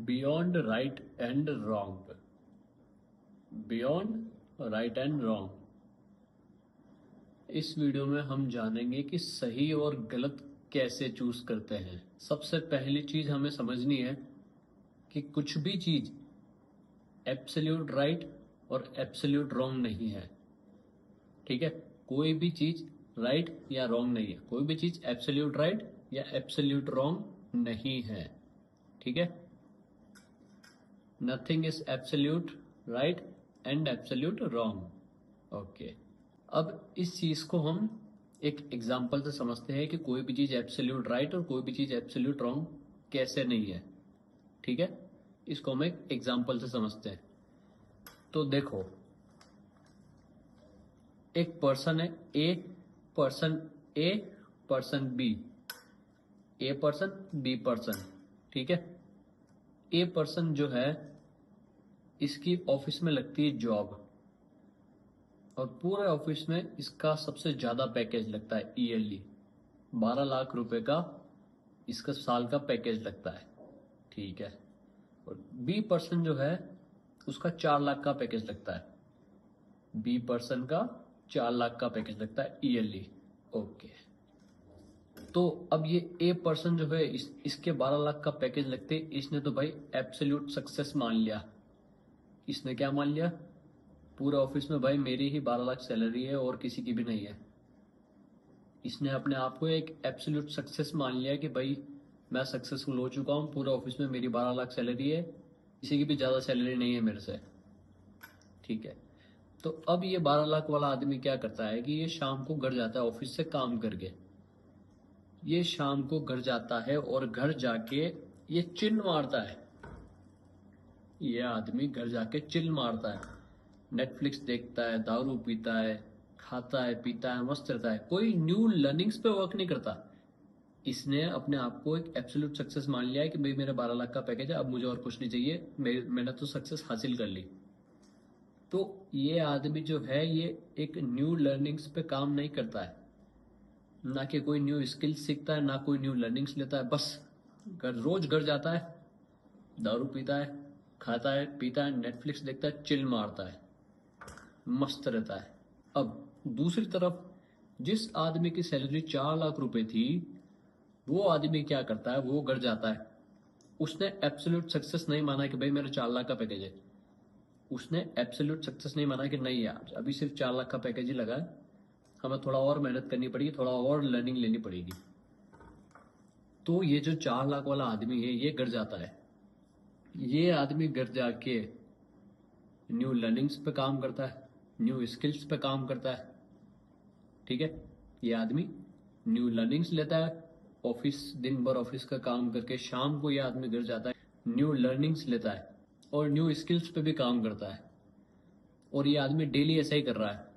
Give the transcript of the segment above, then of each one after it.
Beyond right and wrong. Beyond right and wrong. इस video में हम जानेंगे कि सही और गलत कैसे चूज करते हैं। सबसे पहली चीज हमें समझनी है कि कुछ भी चीज एब्सोल्यूट राइट और एब्सोल्यूट रॉन्ग नहीं है। ठीक है, कोई भी चीज राइट या रॉन्ग नहीं है, कोई भी चीज एब्सोल्यूट राइट या एब्सोल्यूट रॉन्ग नहीं है। ठीक है, nothing is absolute right and absolute wrong. Okay, अब इस चीज को हम एक एग्जांपल से समझते हैं कि कोई भी चीज एब्सोल्यूट राइट और कोई भी चीज एब्सोल्यूट रॉन्ग कैसे नहीं है। ठीक है, इसको हम एक एग्जांपल से समझते हैं। तो देखो, एक पर्सन है A, person A, person B, A person B person. ठीक है, ए पर्सन जो है इसकी ऑफिस में लगती है जॉब और पूरे ऑफिस में इसका सबसे ज्यादा पैकेज लगता है ईयरली 12 लाख रुपए का इसका साल का पैकेज लगता है। ठीक है, और बी पर्सन जो है उसका 4 लाख का पैकेज लगता है। बी पर्सन का 4 लाख का पैकेज लगता है ईयरली। ओके, तो अब ये ए पर्सन जो है इसके 12 लाख का पैकेज लगते, इसने तो भाई एब्सोल्यूट सक्सेस मान लिया। इसने क्या मान लिया, पूरे ऑफिस में भाई मेरी ही 12 लाख सैलरी है और किसी की भी नहीं है। इसने अपने आप को एक एब्सोल्यूट सक्सेस मान लिया कि भाई मैं सक्सेसफुल हो चुका हूं, पूरे ऑफिस में मेरी 12 लाख सैलरी है, किसी की भी ज्यादा सैलरी नहीं है मेरे से। ठीक है, तो अब ये 12 लाख वाला आदमी क्या करता है कि ये शाम को घर जाता है ऑफिस से काम करके। ये शाम को घर जाता है और घर जाके ये चिल मारता है। ये आदमी घर जाके चिल मारता है, नेटफ्लिक्स देखता है, दारू पीता है, खाता है, पीता है, मस्त रहता है, कोई न्यू लर्निंग्स पे वर्क नहीं करता। इसने अपने आप को एक एब्सोल्यूट सक्सेस मान लिया है कि भाई मेरा 12 लाख का पैकेज है, अब मुझे और कुछ नहीं चाहिए, मैंने तो सक्सेस हासिल कर ली। तो ये आदमी जो है ये एक न्यू लर्निंग्स पे काम नहीं करता है, ना कि कोई न्यू स्किल्स सीखता है, ना कोई न्यू लर्निंग्स लेता है। बस रोज घर जाता है, दारू पीता है, खाता है, पीता है, नेटफ्लिक्स देखता है, चिल मारता है, मस्त रहता है। अब दूसरी तरफ जिस आदमी की सैलरी 4 लाख रुपए थी, वो आदमी क्या करता है, वो घर जाता है। उसने एब्सोल्यूट सक्सेस नहीं माना कि भाई मेरा 4 लाख का पैकेज है। उसने एब्सोल्यूट सक्सेस नहीं माना कि नहीं यार अभी सिर्फ 4 लाख का पैकेज ही लगा है, हमें थोड़ा और मेहनत करनी पड़ेगी, थोड़ा और लर्निंग लेनी पड़ेगी। तो ये जो 4 लाख वाला आदमी है ये घर जाता है। ये आदमी घर जाके न्यू लर्निंग्स पे काम करता है, न्यू स्किल्स पे काम करता है। ठीक है, ये आदमी न्यू लर्निंग्स लेता है, ऑफिस दिन भर ऑफिस का काम करके शाम को ये आदमी घर जाता है, न्यू लर्निंग्स लेता है और न्यू स्किल्स पे भी काम करता है। और ये आदमी डेली ऐसा ही कर रहा है।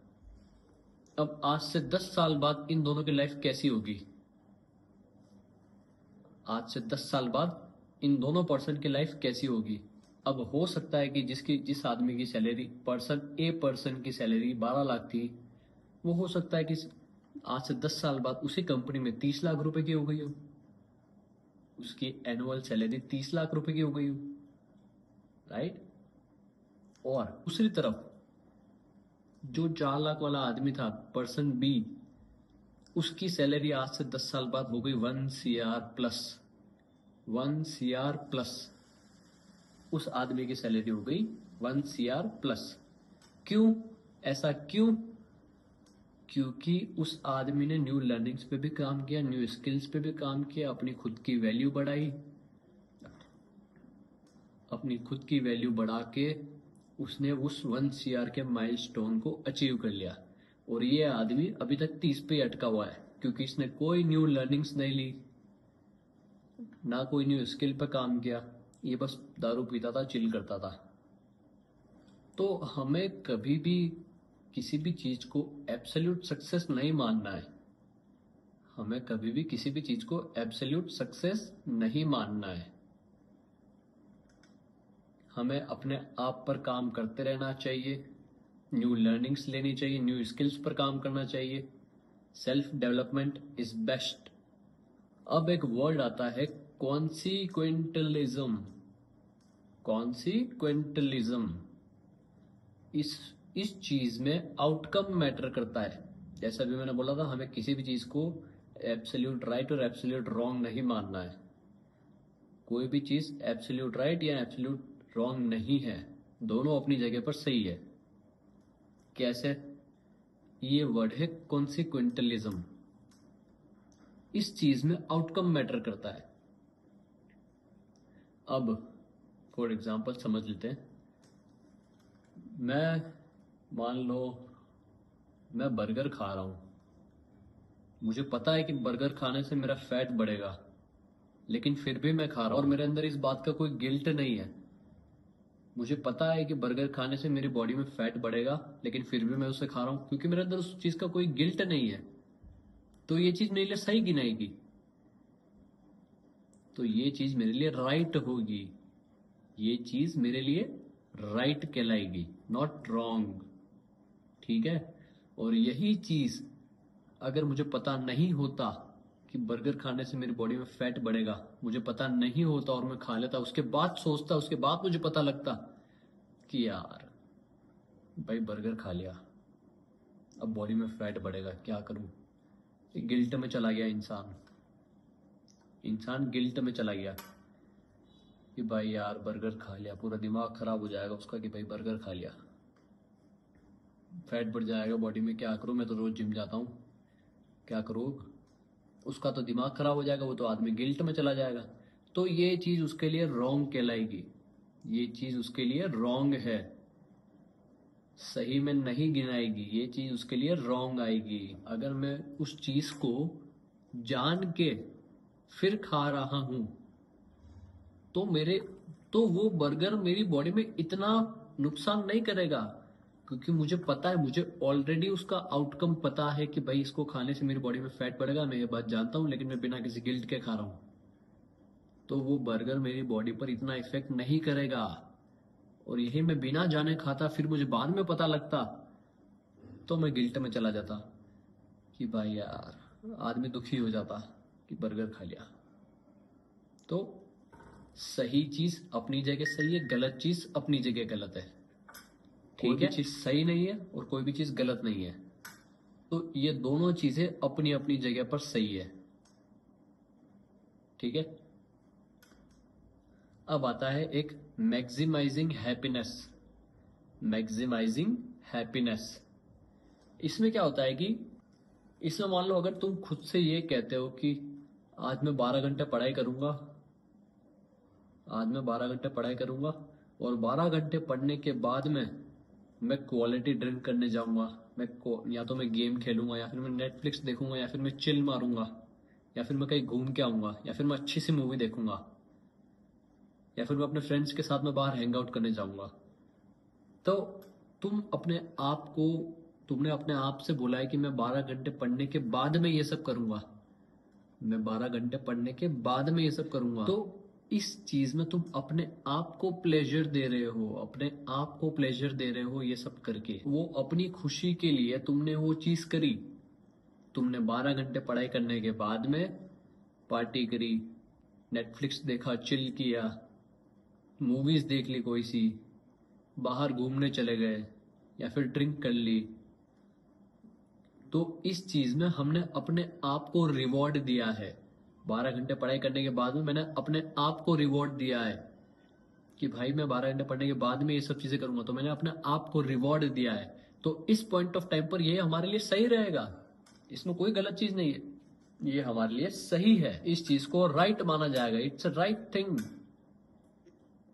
अब आज से 10 साल बाद इन दोनों की लाइफ कैसी होगी? आज से 10 साल बाद इन दोनों पर्सन की लाइफ कैसी होगी? अब हो सकता है कि जिस आदमी की सैलरी पर्सन की सैलरी 12 लाख थी, वो हो सकता है कि आज से 10 साल बाद उसी कंपनी में 30 लाख रुपए की हो गई हो, उसकी एनुअल सैलरी 30 लाख रुपए की हो गई हो। राइट, और दूसरी तरफ जो 4 लाख वाला आदमी था पर्सन बी, उसकी सैलरी आज से 10 साल बाद हो गई 1 CR प्लस। 1 CR प्लस उस आदमी की सैलरी हो गई 1 CR प्लस। क्यों? ऐसा क्यों? क्योंकि उस आदमी ने न्यू लर्निंग्स पे भी काम किया, न्यू स्किल्स पे भी काम किया, अपनी खुद की वैल्यू बढ़ाई, अपनी खुद की वैल्यू बढ़ा के उसने उस 1 CR के माइलस्टोन को अचीव कर लिया। और ये आदमी अभी तक 30 पे अटका हुआ है क्योंकि इसने कोई न्यू लर्निंग्स नहीं ली, ना कोई न्यू स्किल पे काम किया, ये बस दारू पीता था, चिल करता था। तो हमें कभी भी किसी भी चीज को एब्सोल्यूट सक्सेस नहीं मानना है। हमें कभी भी किसी भी चीज को एब्सोल्यूट सक्सेस नहीं मानना है। हमें अपने आप पर काम करते रहना चाहिए, न्यू लर्निंग्स लेनी चाहिए, न्यू स्किल्स पर काम करना चाहिए। Self development is best. अब एक वर्ड आता है कॉन्सिक्वेंटलिज्म। कॉन्सिक्वेंटलिज्म, इस चीज में आउटकम मैटर करता है। जैसा भी मैंने बोला था, हमें किसी भी चीज को एब्सोल्यूट राइट और एब्सोल्यूट रॉन्ग नहीं मानना है। कोई भी चीज एब्सोल्यूट राइट या एब्सोल्यूट रॉन्ग नहीं है, दोनों अपनी जगह पर सही है। कैसे? ये वर्ड है कॉन्सिक्वेंटलिज्म। इस चीज में आउटकम मैटर करता है। अब फॉर एग्जांपल समझ लेते हैं, मैं मान लो मैं बर्गर खा रहा हूं, मुझे पता है कि बर्गर खाने से मेरा फैट बढ़ेगा, लेकिन फिर भी मैं खा रहा हूं और मेरे अंदर इस बात का कोई गिल्ट नहीं है। मुझे पता है कि बर्गर खाने से मेरी बॉडी में फैट बढ़ेगा, लेकिन फिर भी मैं उसे खा रहा हूं क्योंकि मेरे अंदर उस चीज का कोई गिल्ट नहीं है। तो ये चीज मेरे लिए सही गिनाएगी, तो ये चीज मेरे लिए राइट होगी, ये चीज मेरे लिए राइट कहलाएगी, नॉट रॉन्ग। ठीक है? और यही चीज अगर मुझे पता नहीं होता कि बर्गर खाने से मेरी बॉडी में फैट बढ़ेगा, मुझे पता नहीं होता और मैं खा लेता, उसके बाद सोचता, उसके बाद मुझे पता लगता कि यार भाई बर्गर खा लिया, अब बॉडी में फैट बढ़ेगा, क्या करूं? गिल्ट में चला गया इंसान गिल्ट में चला गया कि भाई यार बर्गर खा लिया, पूरा दिमाग खराब हो जाएगा उसका कि भाई बर्गर खा लिया, फैट बढ़ जाएगा बॉडी में, क्या करूं? मैं तो रोज जिम जाता हूं, क्या करूं? उसका तो दिमाग खराब हो जाएगा, वो तो आदमी गिल्ट में चला जाएगा। तो ये चीज उसके लिए रॉन्ग कहलाएगी, ये चीज उसके लिए रॉन्ग है, सही में नहीं गिनाएगी, ये चीज उसके लिए रॉन्ग आएगी। अगर मैं उस चीज को जान के फिर खा रहा हूं तो वो बर्गर मेरी बॉडी में इतना नुकसान नहीं करेगा, क्योंकि मुझे पता है, मुझे ऑलरेडी उसका आउटकम पता है कि भाई इसको खाने से मेरी बॉडी में फैट बढ़ेगा, मैं ये बात जानता हूं, लेकिन मैं बिना किसी गिल्ट के खा रहा हूं। तो वो बर्गर मेरी बॉडी पर इतना इफेक्ट नहीं करेगा। और यही मैं बिना जाने खाता, फिर मुझे बाद में पता लगता, तो मैं गिल्ट में चला जाता कि भाई यार, आदमी दुखी हो जाता कि बर्गर खा लिया। तो सही चीज अपनी जगह सही है, गलत चीज अपनी जगह गलत है। ठीक है? चीज सही नहीं है और कोई भी चीज गलत नहीं है, तो ये दोनों चीजें अपनी अपनी जगह पर सही है। ठीक है? अब आता है एक मैक्सिमाइजिंग हैप्पीनेस। मैक्सिमाइजिंग हैप्पीनेस, इसमें क्या होता है कि इसमें मान लो अगर तुम खुद से ये कहते हो कि आज मैं 12 घंटे पढ़ाई करूंगा, आज मैं 12 घंटे पढ़ाई करूंगा और 12 घंटे पढ़ने के बाद में मैं क्वालिटी ड्रिंक करने जाऊंगा, या तो मैं गेम खेलूंगा, या फिर मैं नेटफ्लिक्स देखूंगा, या फिर मैं चिल मारूंगा, या फिर मैं कहीं घूम के आऊंगा, या फिर मैं अच्छी सी मूवी देखूंगा, या फिर मैं अपने फ्रेंड्स के साथ में बाहर हैंग आउट करने जाऊंगा। तो तुमने अपने आप से बोला है कि मैं 12 घंटे पढ़ने के बाद में ये सब करूंगा, मैं 12 घंटे पढ़ने के बाद में ये सब करूंगा। तो इस चीज में तुम अपने आप को प्लेजर दे रहे हो, अपने आप को प्लेजर दे रहे हो ये सब करके। वो अपनी खुशी के लिए तुमने वो चीज करी, तुमने 12 घंटे पढ़ाई करने के बाद में पार्टी करी, नेटफ्लिक्स देखा, चिल किया, मूवीज देख ली कोई सी, बाहर घूमने चले गए, या फिर ड्रिंक कर ली। तो इस चीज में हमने अपने आप को रिवॉर्ड दिया है। 12 घंटे पढ़ाई करने के बाद में मैंने अपने आप को रिवॉर्ड दिया है कि भाई मैं 12 घंटे पढ़ने के बाद में ये सब चीजें करूंगा, तो मैंने अपने आप को रिवॉर्ड दिया है। तो इस पॉइंट ऑफ टाइम पर ये हमारे लिए सही रहेगा, इसमें कोई गलत चीज नहीं है, ये हमारे लिए सही है, इस चीज को राइट माना जाएगा, इट्स अ राइट थिंग।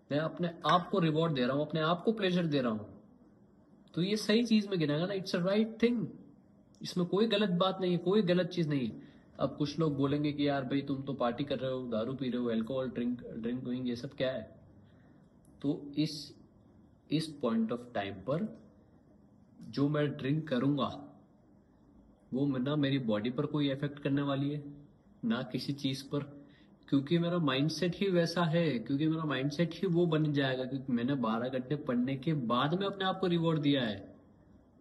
मैं अपने आप को रिवॉर्ड दे रहा हूं, अपने आप को प्लेजर दे रहा हूं, तो ये सही चीज में गिनेगा ना, इट्स अ राइट थिंग। इसमें कोई गलत बात नहीं है, कोई गलत चीज नहीं है। अब कुछ लोग बोलेंगे कि यार भाई तुम तो पार्टी कर रहे हो, दारू पी रहे हो, अल्कोहल ड्रिंक ये सब क्या है? तो इस पॉइंट ऑफ टाइम पर जो मैं ड्रिंक करूंगा वो ना मेरी बॉडी पर कोई इफेक्ट करने वाली है, ना किसी चीज पर, क्योंकि मेरा माइंडसेट ही वैसा है, क्योंकि मेरा माइंडसेट ही वो बन जाएगा, क्योंकि मैंने 12 घंटे पढ़ने के बाद में अपने आप को रिवॉर्ड दिया है।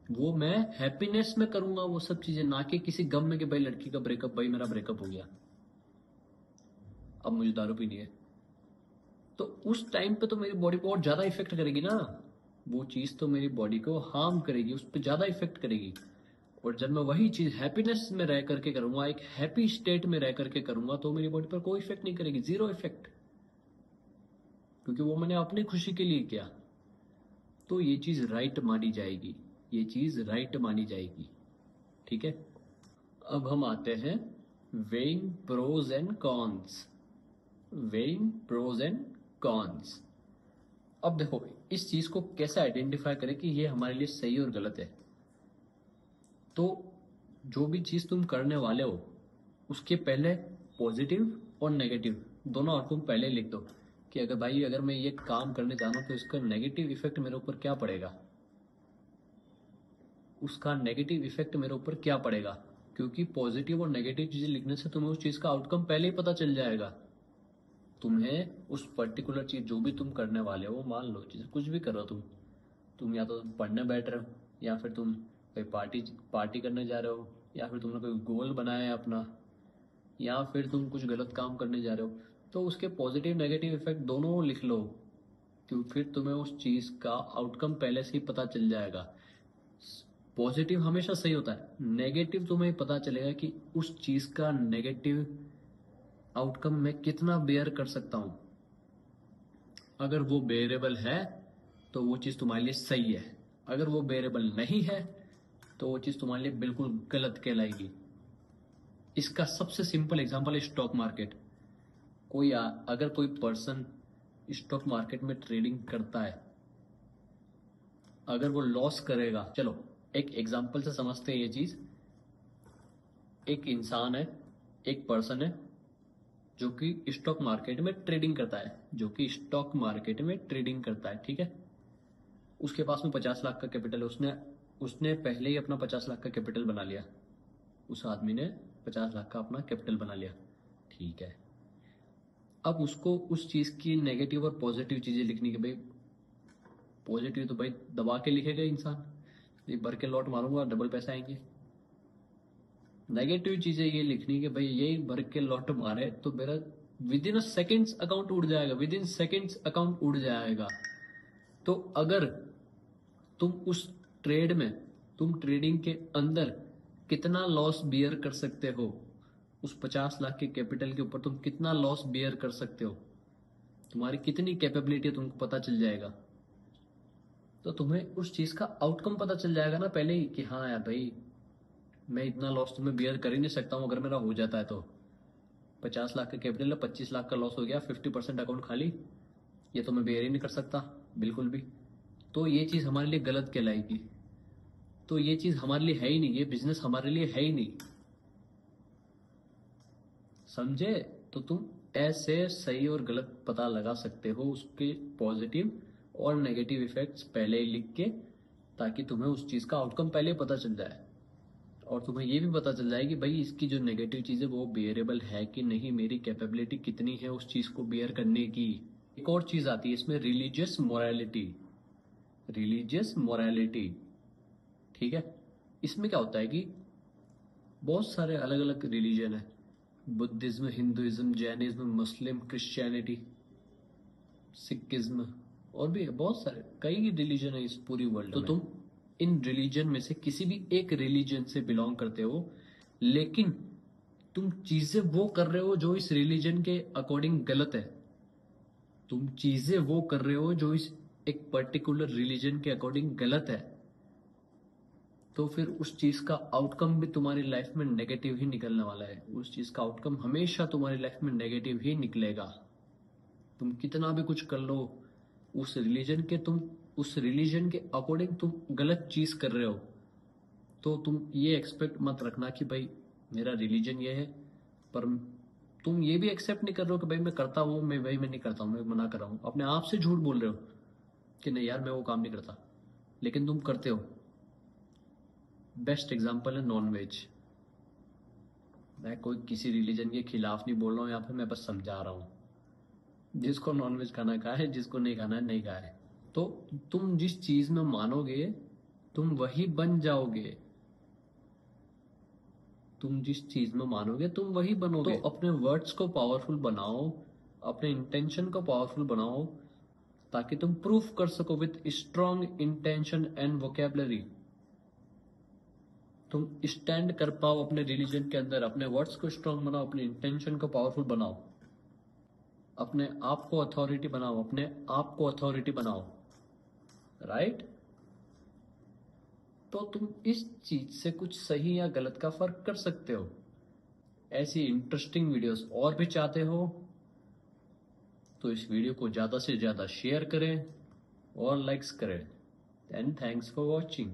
वो मैं हैप्पीनेस में करूंगा वो सब चीजें, ना कि किसी गम में कि भाई लड़की का ब्रेकअप, भाई मेरा ब्रेकअप हो गया, अब मुझे दारू पीनी है। तो उस टाइम पे तो मेरी बॉडी को और ज्यादा इफेक्ट करेगी ना, वो चीज तो मेरी बॉडी को हार्म करेगी, उस पर ज्यादा इफेक्ट करेगी। और जब मैं वही चीज हैप्पीनेस में रह करके करूंगा, एक हैप्पी स्टेट में रह करके करूंगा, तो मेरी बॉडी पर कोई इफेक्ट नहीं करेगी, जीरो इफेक्ट, क्योंकि वो मैंने अपनी खुशी के लिए किया। तो ये चीज राइट मानी जाएगी, ये चीज राइट मानी जाएगी। ठीक है, अब हम आते हैं weighing pros and cons. Weighing pros and cons. अब देखो इस चीज को कैसे आइडेंटिफाई करें कि ये हमारे लिए सही और गलत है। तो जो भी चीज तुम करने वाले हो उसके पहले पॉजिटिव और नेगेटिव दोनों आउटकम पहले लिख दो, कि अगर भाई अगर मैं ये काम करने जा रहा हूं तो इसका नेगेटिव इफेक्ट मेरे ऊपर क्या पड़ेगा, उसका नेगेटिव इफेक्ट मेरे ऊपर क्या पड़ेगा। क्योंकि पॉजिटिव और नेगेटिव चीजें लिखने से तुम्हें उस चीज का आउटकम पहले ही पता चल जाएगा। तुम्हें उस पर्टिकुलर चीज जो भी तुम करने वाले हो, मान लो चीज कुछ भी करो तुम या तो पढ़ने बैठ रहे हो, या फिर तुम कोई पार्टी करने जा रहे हो, या फिर तुमने कोई गोल बनाया है अपना, या फिर तुम कुछ गलत काम करने जा रहे हो, तो उसके पॉजिटिव नेगेटिव इफेक्ट दोनों लिख लो। क्यों, फिर तुम्हें उस चीज का आउटकम पहले से ही पता चल जाएगा। पॉजिटिव हमेशा सही होता है, नेगेटिव तुम्हें पता चलेगा कि उस चीज का नेगेटिव आउटकम मैं कितना बेयर कर सकता हूं। अगर वो बेयरेबल है तो वो चीज तुम्हारे लिए सही है, अगर वो बेयरेबल नहीं है तो वो चीज तुम्हारे लिए बिल्कुल गलत कहलाएगी। इसका सबसे सिंपल एग्जांपल है स्टॉक मार्केट। अगर कोई पर्सन स्टॉक मार्केट में ट्रेडिंग करता है, अगर वो लॉस करेगा, चलो एक एग्जांपल से समझते हैं ये चीज। एक इंसान है, एक पर्सन है जो कि स्टॉक मार्केट में ट्रेडिंग करता है, ठीक है। उसके पास में 50 लाख का कैपिटल है, उसने पहले ही अपना 50 लाख का कैपिटल बना लिया। उस आदमी ने 50 लाख का अपना कैपिटल बना लिया, ठीक है। अब उसको उस चीज की नेगेटिव और पॉजिटिव चीजें लिखनी, कि भाई पॉजिटिव तो भाई दबा के लिखेगा इंसान, ये भर के लॉट मारूंगा डबल पैसे आएंगे। नेगेटिव चीजें ये लिखनी कि भाई यही भर के लॉट मारे तो मेरा विद इन सेकेंड्स अकाउंट उड़ जाएगा, तो अगर तुम उस ट्रेड में, तुम ट्रेडिंग के अंदर कितना लॉस बियर कर सकते हो, उस 50 लाख के कैपिटल के ऊपर तुम कितना लॉस बियर कर सकते हो, तुम्हारी कितनी कैपेबिलिटी है, तुमको पता चल जाएगा। तो तुम्हें उस चीज का आउटकम पता चल जाएगा ना पहले ही, कि हाँ यार भाई मैं इतना लॉस तुम्हें बियर कर ही नहीं सकता हूं, अगर मेरा हो जाता है तो 50 लाख का कैपिटल है, 25 लाख का लॉस हो गया, 50% अकाउंट खाली, ये तो मैं बियर ही नहीं कर सकता बिल्कुल भी। तो ये चीज हमारे लिए गलत कहलाएगी, तो ये चीज हमारे लिए है ही नहीं, ये बिजनेस हमारे लिए है ही नहीं, समझे। तो तुम ऐसे सही और गलत पता लगा सकते हो, उसके पॉजिटिव और नेगेटिव इफेक्ट्स पहले ही लिख के, ताकि तुम्हें उस चीज का आउटकम पहले पता चल जाए, और तुम्हें ये भी पता चल जाए कि भाई इसकी जो नेगेटिव चीज है वो बियरेबल है कि नहीं, मेरी कैपेबिलिटी कितनी है उस चीज को बियर करने की। एक और चीज आती है इसमें, रिलीजियस मोरालिटी, ठीक है। इसमें क्या होता है कि बहुत सारे अलग अलग रिलीजन है, बुद्धिज्म, हिंदुइज्म, जैनिज्म, मुस्लिम, क्रिश्चियनिटी, सिखिज्म, और भी बहुत सारे कई रिलीजन है इस पूरी वर्ल्ड में। तो तुम इन रिलीजन में से किसी भी एक रिलीजन से बिलोंग करते हो, लेकिन तुम चीजें वो कर रहे हो जो इस रिलीजन के अकॉर्डिंग गलत है, तुम चीजें वो कर रहे हो जो इस एक पर्टिकुलर रिलीजन के अकॉर्डिंग गलत है, तो फिर उस चीज का आउटकम भी तुम्हारी लाइफ में नेगेटिव ही निकलने वाला है। उस चीज का आउटकम हमेशा तुम्हारी लाइफ में नेगेटिव ही निकलेगा। तुम कितना भी कुछ कर लो, उस रिलीजन के अकॉर्डिंग तुम गलत चीज कर रहे हो, तो तुम ये एक्सपेक्ट मत रखना कि भाई मेरा रिलीजन ये है, पर तुम ये भी एक्सेप्ट नहीं कर रहे हो कि भाई मैं करता हूँ, मैं नहीं करता हूँ, मैं मना कर रहा हूँ, अपने आप से झूठ बोल रहे हो कि नहीं यार मैं वो काम नहीं करता, लेकिन तुम करते हो। बेस्ट एग्जाम्पल है नॉनवेज। मैं कोई किसी रिलीजन के खिलाफ नहीं बोल रहा हूँ, यहाँ पे मैं बस समझा रहा हूँ। जिसको नॉनवेज खाना खाए, जिसको नहीं खाना है नहीं खाए। तो तुम जिस चीज में मानोगे तुम वही बन जाओगे, तुम जिस चीज में मानोगे तुम वही बनोगे। तो अपने वर्ड्स को पावरफुल बनाओ, अपने इंटेंशन को पावरफुल बनाओ ताकि तुम प्रूफ कर सको with strong intention and vocabulary. तुम स्टैंड कर पाओ अपने रिलीजन के अंदर, अपने वर्ड्स को स्ट्रॉन्ग बनाओ, अपने इंटेंशन को पावरफुल बनाओ, अपने आप को अथॉरिटी बनाओ, अपने आप को अथॉरिटी बनाओ, राइट? तो तुम इस चीज से कुछ सही या गलत का फर्क कर सकते हो। ऐसी इंटरेस्टिंग वीडियोस और भी चाहते हो तो इस वीडियो को ज्यादा से ज्यादा शेयर करें और लाइक्स करें। And thanks for watching.